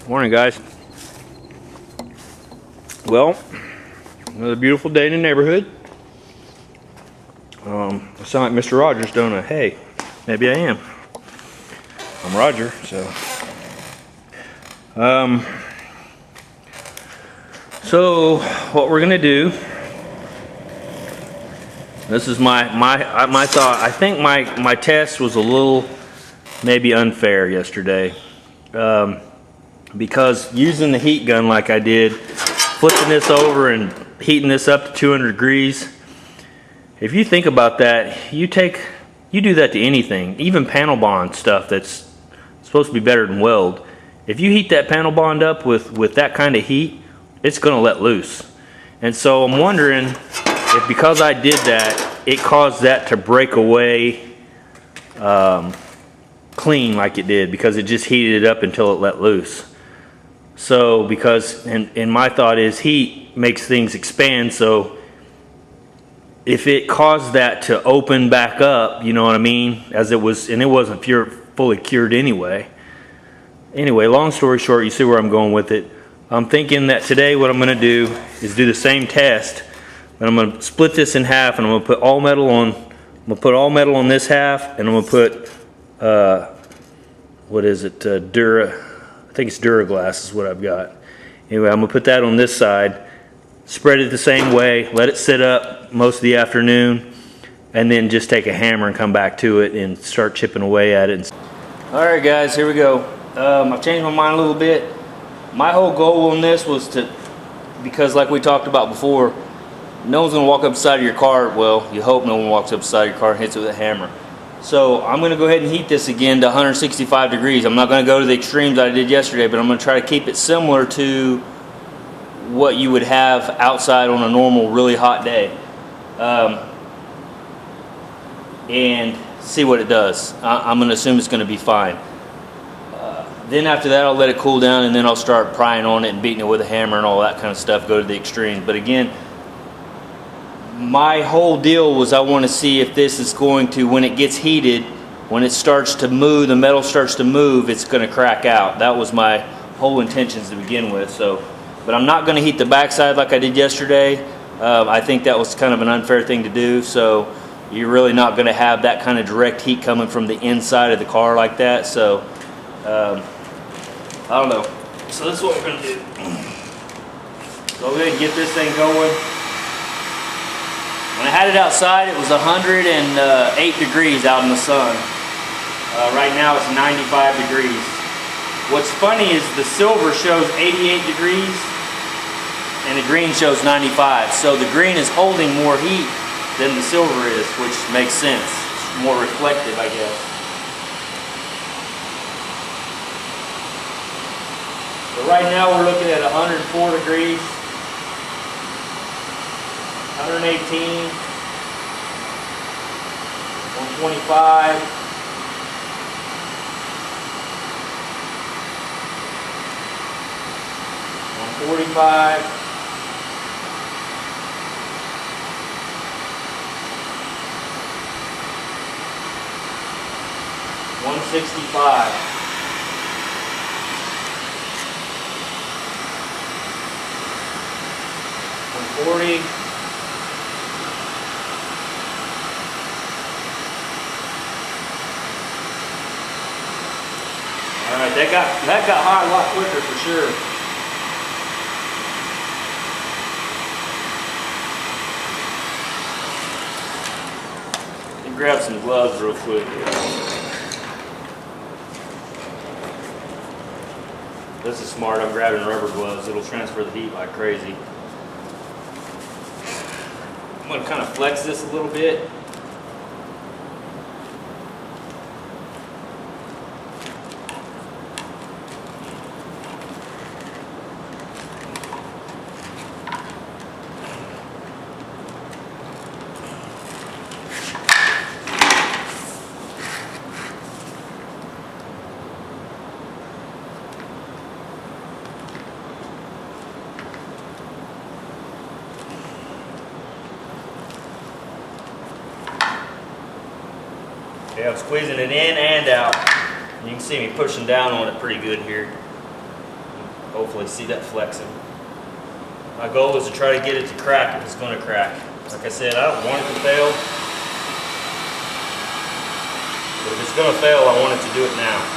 Morning, guys. Well, another beautiful day in the neighborhood. I sound like Mr. Rogers, don't I? Hey, maybe I am. I'm Roger, so. So what we're gonna do. This is my thought. I think my test was a little maybe unfair yesterday. Because using the heat gun like I did, flipping this over and heating this up to 200 degrees, if you think about that, you do that to anything, even panel bond stuff that's supposed to be better than weld. If you heat that panel bond up with that kind of heat, it's gonna let loose. And so I'm wondering if because I did that, it caused that to break away clean like it did, because it just heated it up until it let loose. So because, and my thought is heat makes things expand, so if it caused that to open back up, you know what I mean, as it was, and it wasn't fully cured anyway. Anyway, long story short, you see where I'm going with it. I'm thinking that today what I'm going to do is do the same test, and I'm going to split this in half, and I'm going to put all metal on. I'm going to put all metal on this half, and I'm going to put what is it? I think it's dynaglas is what I've got. Anyway, I'm going to put that on this side, spread it the same way, let it sit up most of the afternoon, and then just take a hammer and come back to it and start chipping away at it. Alright guys, here we go. I've changed my mind a little bit. My whole goal on this was to, because like we talked about before, no one's going to walk up beside of your car. Well, you hope no one walks up beside your car and hits it with a hammer. So I'm going to go ahead and heat this again to 165 degrees. I'm not going to go to the extremes I did yesterday, but I'm going to try to keep it similar to what you would have outside on a normal really hot day. And see what it does. I'm going to assume it's going to be fine. Then after that I'll let it cool down, and then I'll start prying on it and beating it with a hammer and all that kind of stuff, go to the extremes. But again, my whole deal was I want to see if this is going to, when it gets heated, when it starts to move, the metal starts to move, it's going to crack out. That was my whole intentions to begin with. So, but I'm not going to heat the backside like I did yesterday. I think that was kind of an unfair thing to do. So you're really not going to have that kind of direct heat coming from the inside of the car like that. So I don't know. So this is what we're going to do. So we're going to get this thing going. When I had it outside, it was 108 degrees out in the sun. Right now it's 95 degrees. What's funny is the silver shows 88 degrees and the green shows 95. So the green is holding more heat than the silver is, which makes sense. It's more reflective, I guess. But right now we're looking at 104 degrees. 118, 125, 145, 165, 140. Alright, that got hot a lot quicker for sure. Let me grab some gloves real quick. This is smart, I'm grabbing rubber gloves. It'll transfer the heat like crazy. I'm going to kind of flex this a little bit. Okay, I'm squeezing it in and out. You can see me pushing down on it pretty good here. hopefully see that flexing. My goal is to try to get it to crack if it's going to crack. Like I said, I don't want it to fail, but if it's going to fail, I want it to do it now.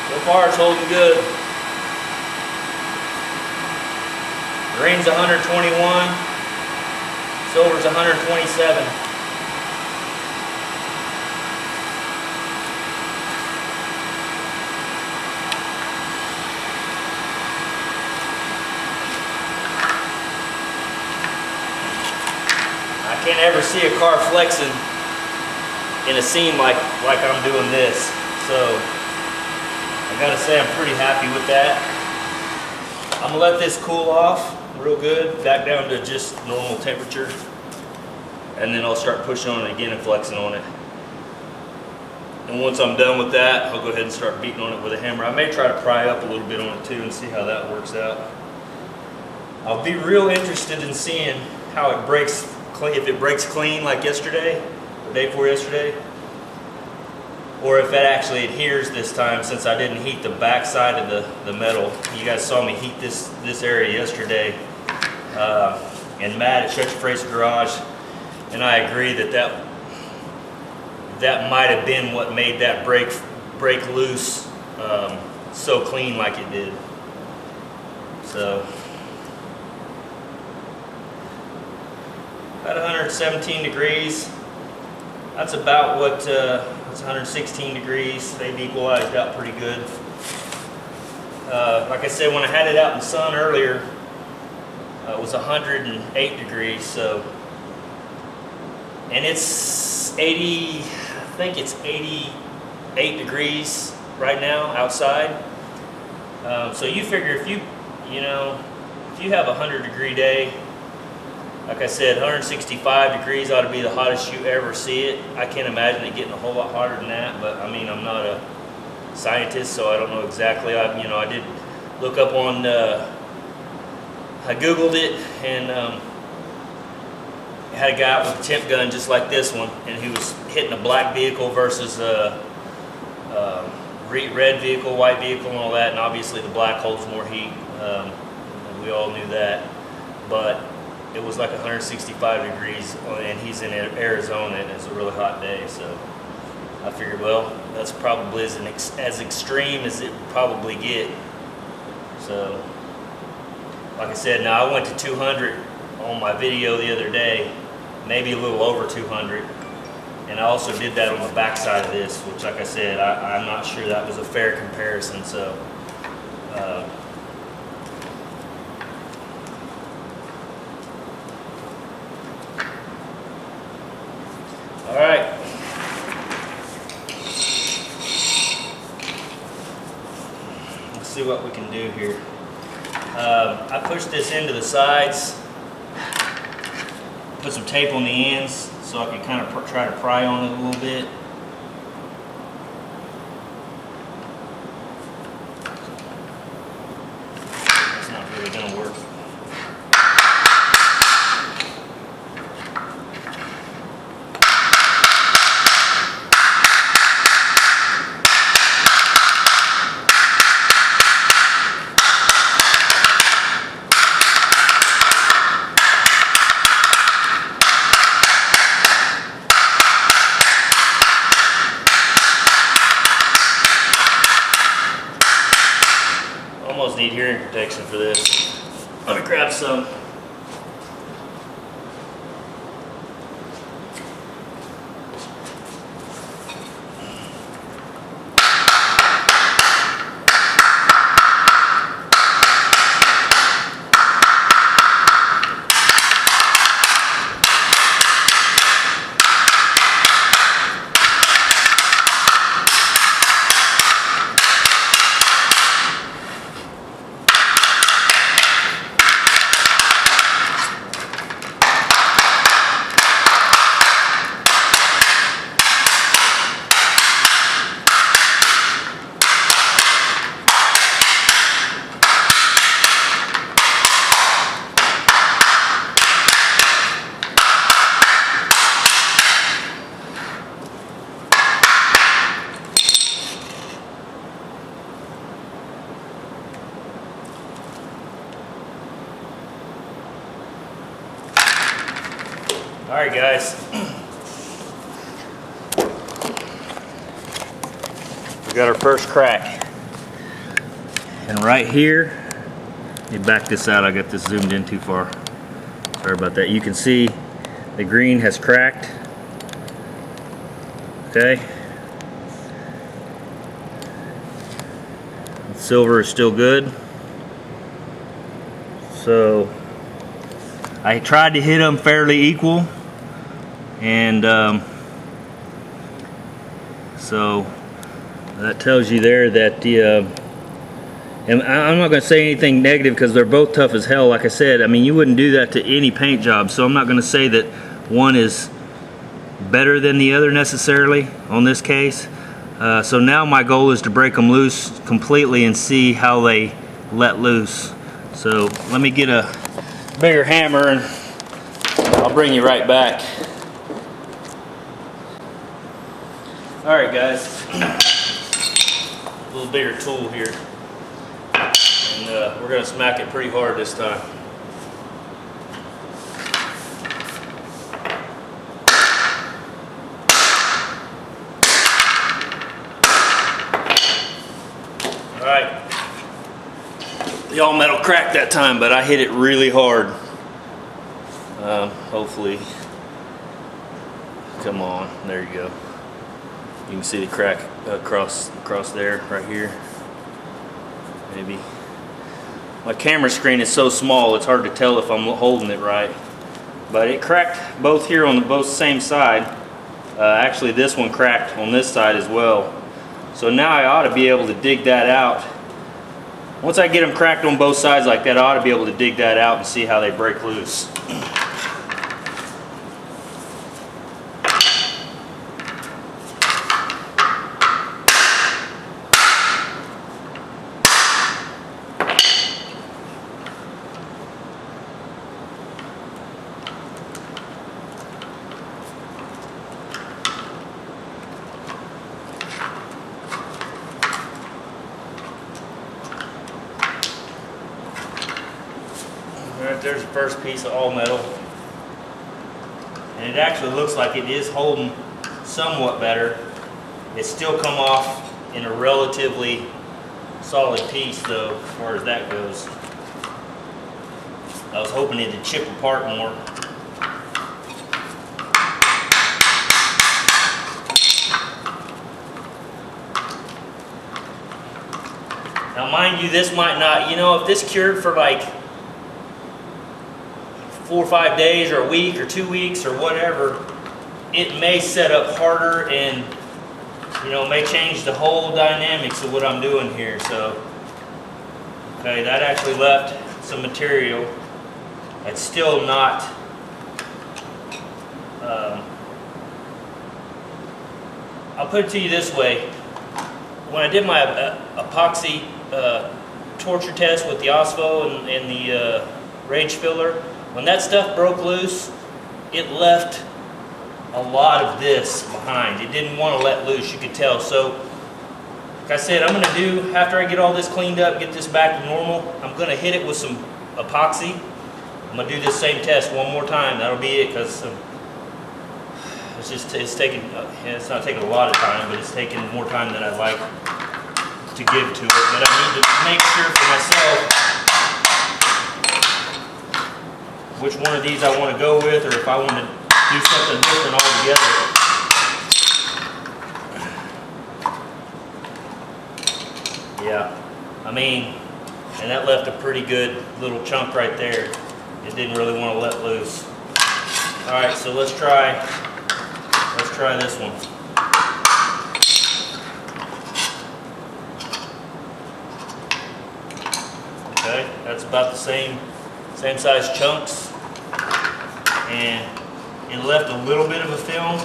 So far it's holding good. Green's 121, silver's 127. I can't ever see a car flexing in a scene like I'm doing this. So I gotta say I'm pretty happy with that. I'm gonna let this cool off real good, back down to just normal temperature. And then I'll start pushing on it again and flexing on it. And once I'm done with that, I'll go ahead and start beating on it with a hammer. I may try to pry up a little bit on it too and see how that works out. I'll be real interested in seeing how it breaks clean, if it breaks clean like yesterday, the day before yesterday, or if it actually adheres this time, since I didn't heat the back side of the metal. You guys saw me heat this area yesterday, and Matt at Stretch Fraser Garage, and I agree that might have been what made that break loose so clean like it did. So about 117 degrees. That's about what, it's 116 degrees. They've equalized out pretty good. Like I said, when I had it out in the sun earlier, it was 108 degrees. So, and it's 80, I think it's 88 degrees right now outside. So you figure if you have a 100-degree day, like I said, 165 degrees ought to be the hottest you ever see it. I can't imagine it getting a whole lot hotter than that, but I mean, I'm not a scientist, so I don't know exactly. I did look up on, I Googled it, and had a guy out with a temp gun just like this one, and he was hitting a black vehicle versus a red vehicle, white vehicle, and all that, and obviously the black holds more heat. We all knew that, but it was like 165 degrees, and he's in Arizona, and it's a really hot day. So I figured, well, that's probably as extreme as it would probably get. So, like I said, now I went to 200 on my video the other day, maybe a little over 200, and I also did that on the back side of this, which, like I said, I'm not sure that was a fair comparison. So. All right. Let's see what we can do here. I pushed this into the sides, put some tape on the ends so I can kind of try to pry on it a little bit. It's not really going to work. Almost need hearing protection for this. Let me grab some. All right, guys. We got our first crack. And right here, let me back this out. I got this zoomed in too far. Sorry about that. You can see the green has cracked. Okay. The silver is still good. So I tried to hit them fairly equal, and so that tells you there that the and I'm not going to say anything negative because they're both tough as hell. Like I said, I mean, you wouldn't do that to any paint job, so I'm not going to say that one is better than the other necessarily on this case. So now my goal is to break them loose completely and see how they let loose. So let me get a bigger hammer and I'll bring you right back. Alright guys, a little bigger tool here. And we're going to smack it pretty hard this time. Alright. The Allmetal cracked that time, but I hit it really hard. Hopefully. Come on. There you go. You can see the crack across there, right here. Maybe. My camera screen is so small it's hard to tell if I'm holding it right. But it cracked both here on both same side. Actually this one cracked on this side as well. So now I ought to be able to dig that out. Once I get them cracked on both sides like that, I ought to be able to dig that out and see how they break loose. Alright, there's the first piece of Allmetal. And it actually looks like it is holding somewhat better. It's still come off in a relatively solid piece though, as far as that goes. I was hoping it'd chip apart more. Now mind you, this might not, you know, if this cured for like 4 or 5 days or a week or 2 weeks or whatever, it may set up harder and, you know, may change the whole dynamics of what I'm doing here. So, okay, that actually left some material. It's still not, I'll put it to you this way. When I did my epoxy torture test with the OSPO and the rage filler, when that stuff broke loose, it left a lot of this behind. It didn't want to let loose, you could tell. So, like I said, I'm going to do, after I get all this cleaned up, get this back to normal, I'm going to hit it with some epoxy. I'm going to do this same test one more time. That'll be it, because it's taking, it's not taking a lot of time, but it's taking more time than I'd like to give to it. But I need to make sure for myself which one of these I want to go with, or if I want to do something different altogether. Yeah, I mean, and that left a pretty good little chunk right there. It didn't really want to let loose. All right, so let's try this one. Okay, that's about the same size chunks, and it left a little bit of a film.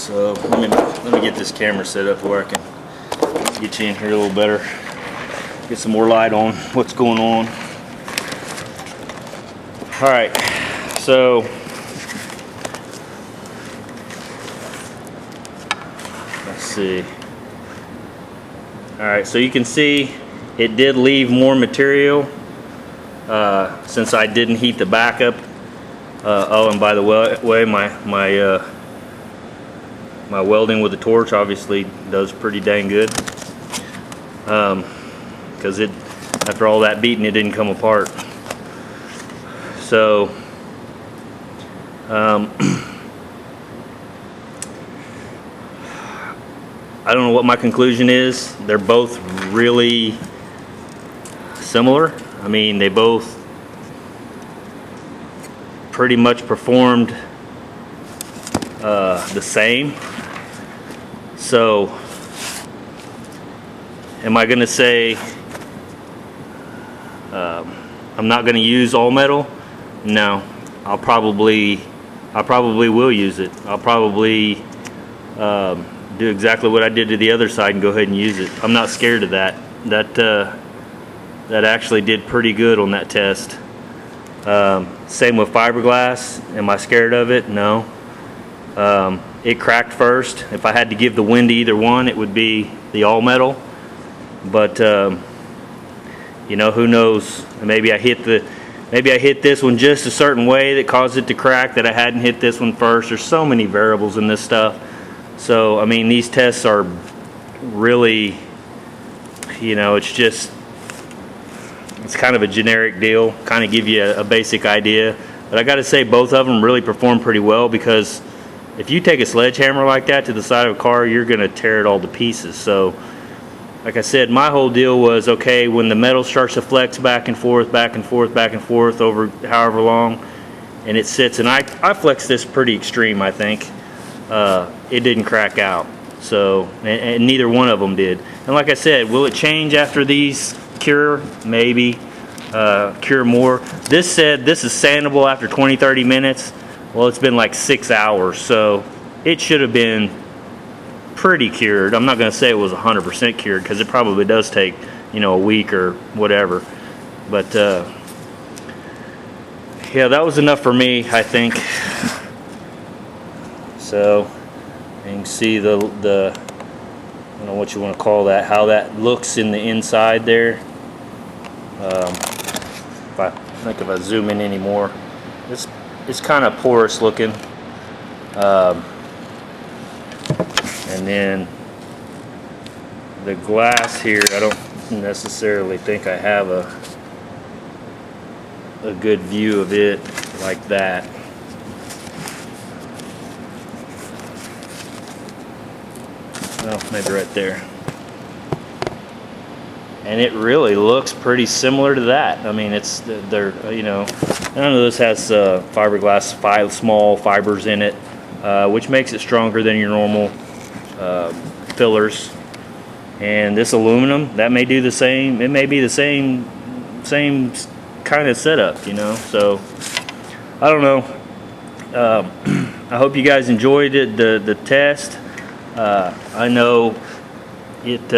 So let me get this camera set up where I can get you in here a little better, get some more light on what's going on. All right, so let's see. All right, so you can see it did leave more material since I didn't heat the backup. Oh, and by the way, my welding with the torch obviously does pretty dang good, because after all that beating, it didn't come apart. So I don't know what my conclusion is. They're both really similar. I mean, they both pretty much performed the same. So am I going to say I'm not going to use Allmetal? No, I probably will use it. I'll probably do exactly what I did to the other side and go ahead and use it. I'm not scared of that. That actually did pretty good on that test. Same with fiberglass. Am I scared of it? No. It cracked first. If I had to give the win to either one, it would be the Allmetal. But you know, who knows? Maybe I hit this one just a certain way that caused it to crack, that I hadn't hit this one first. There's so many variables in this stuff. So I mean, these tests are really, you know, it's kind of a generic deal, kind of give you a basic idea. But I got to say, both of them really perform pretty well, because if you take a sledgehammer like that to the side of a car, you're going to tear it all to pieces. So like I said, my whole deal was, okay, when the metal starts to flex back and forth, back and forth, back and forth over however long, and it sits, and I flexed this pretty extreme, I think, it didn't crack out. So, and neither one of them did. And like I said, will it change after these cure? Maybe. Cure more. This said this is sandable after 20-30 minutes. Well, it's been like 6 hours, so it should have been pretty cured. I'm not going to say it was 100% cured, because it probably does take, you know, a week or whatever. But yeah, that was enough for me, I think. So you can see the I don't know what you want to call that, how that looks in the inside there. If I zoom in anymore, it's kind of porous looking. And then the glass here, I don't necessarily think I have a good view of it like that. Well, maybe right there. And it really looks pretty similar to that. I mean, they're, you know, none of this has fiberglass small fibers in it, which makes it stronger than your normal fillers. And this aluminum, that may do the same. It may be the same kind of setup, you know. So I don't know. I hope you guys enjoyed it, the test. I know it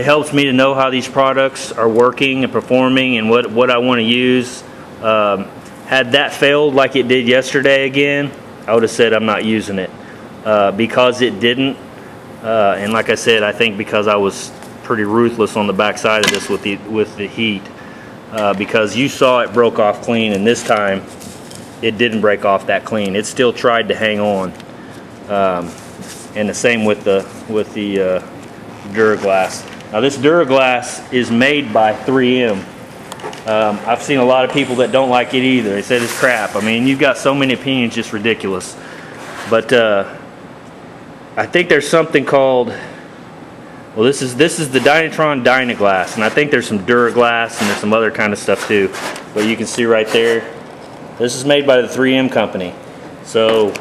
helps me to know how these products are working and performing, and what I want to use. Had that failed like it did yesterday again, I would have said I'm not using it. Because it didn't, and like I said, I think because I was pretty ruthless on the back side of this with the heat, because you saw it broke off clean, and this time it didn't break off that clean. It still tried to hang on. And the same with the Duraglass. Now this Duraglass is made by 3M. I've seen a lot of people that don't like it either. They said it's crap. I mean, you've got so many opinions, just ridiculous. But I think there's something called, well, this is the dynaglas, and I think there's some Duraglass and there's some other kind of stuff too. But you can see right there, this is made by the 3M company. So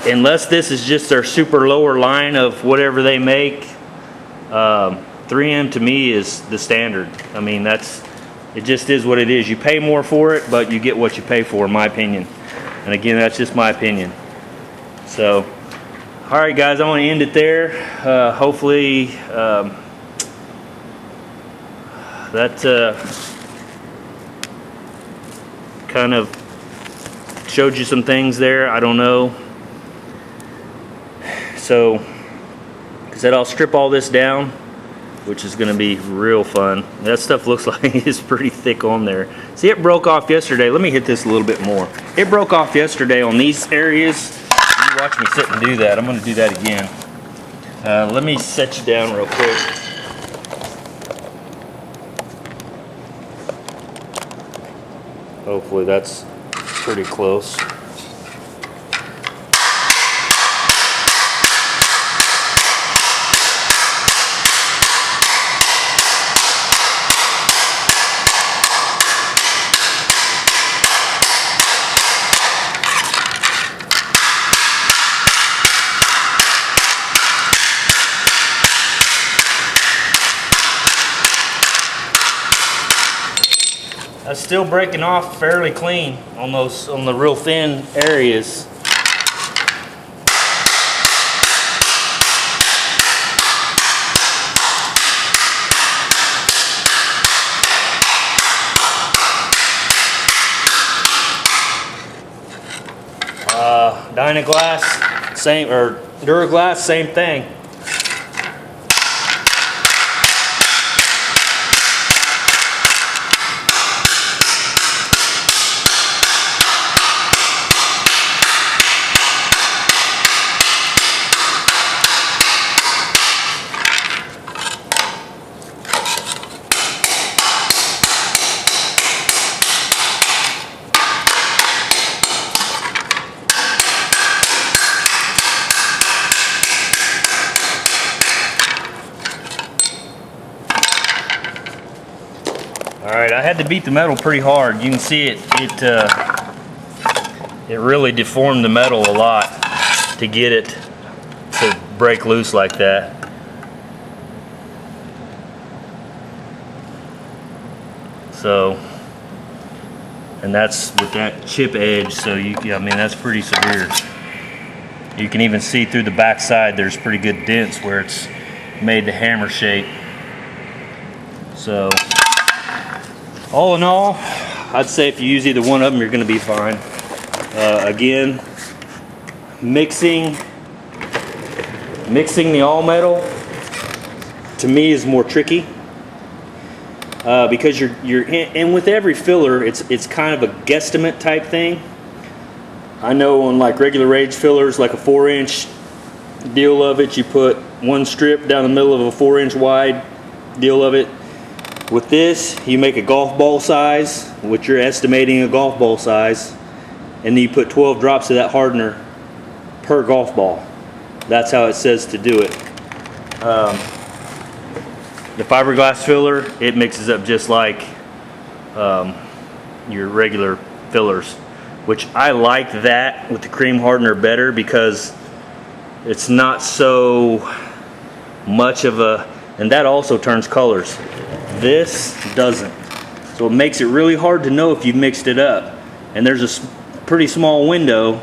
unless this is just their super lower line of whatever they make, 3M to me is the standard. I mean, it just is what it is. You pay more for it, but you get what you pay for, in my opinion. And again, that's just my opinion. So, all right, guys, I want to end it there. Hopefully, that kind of showed you some things there. I don't know. So, like I said, I'll strip all this down, which is going to be real fun. That stuff looks like it's pretty thick on there. See, it broke off yesterday. Let me hit this a little bit more. It broke off yesterday on these areas. You watch me sit and do that. I'm going to do that again. Let me set you down real quick. Hopefully that's pretty close. That's still breaking off fairly clean on the real thin areas. Dynaglas, same, or Duraglass, same thing. Alright, I had to beat the metal pretty hard. You can see it really deformed the metal a lot to get it to break loose like that. So, and that's with that chip edge, so I mean that's pretty severe. You can even see through the back side there's pretty good dents where it's made the hammer shape. So, all in all, I'd say if you use either one of them, you're going to be fine. Again, mixing the Allmetal to me is more tricky because and with every filler, it's kind of a guesstimate type thing. I know on like regular rage fillers, like a 4-inch deal of it, you put one strip down the middle of a 4-inch wide deal of it. With this, you make a golf ball size, which you're estimating a golf ball size, and then you put 12 drops of that hardener per golf ball. That's how it says to do it. The fiberglass filler, it mixes up just like your regular fillers, which I like that with the cream hardener better because it's not so much of a, and that also turns colors. This doesn't. So it makes it really hard to know if you've mixed it up. And there's a pretty small window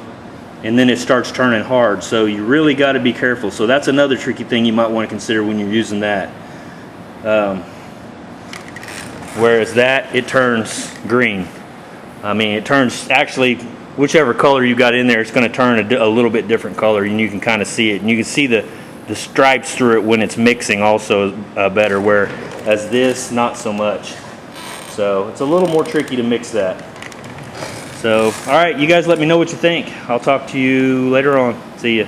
and then it starts turning hard. So you really got to be careful. So that's another tricky thing you might want to consider when you're using that. Whereas that, it turns green. I mean, it turns, actually, whichever color you got in there, it's going to turn a little bit different color, and you can kind of see it. And you can see the stripes through it when it's mixing also better, whereas this, not so much. So it's a little more tricky to mix that. So, all right, you guys let me know what you think. I'll talk to you later on. See ya.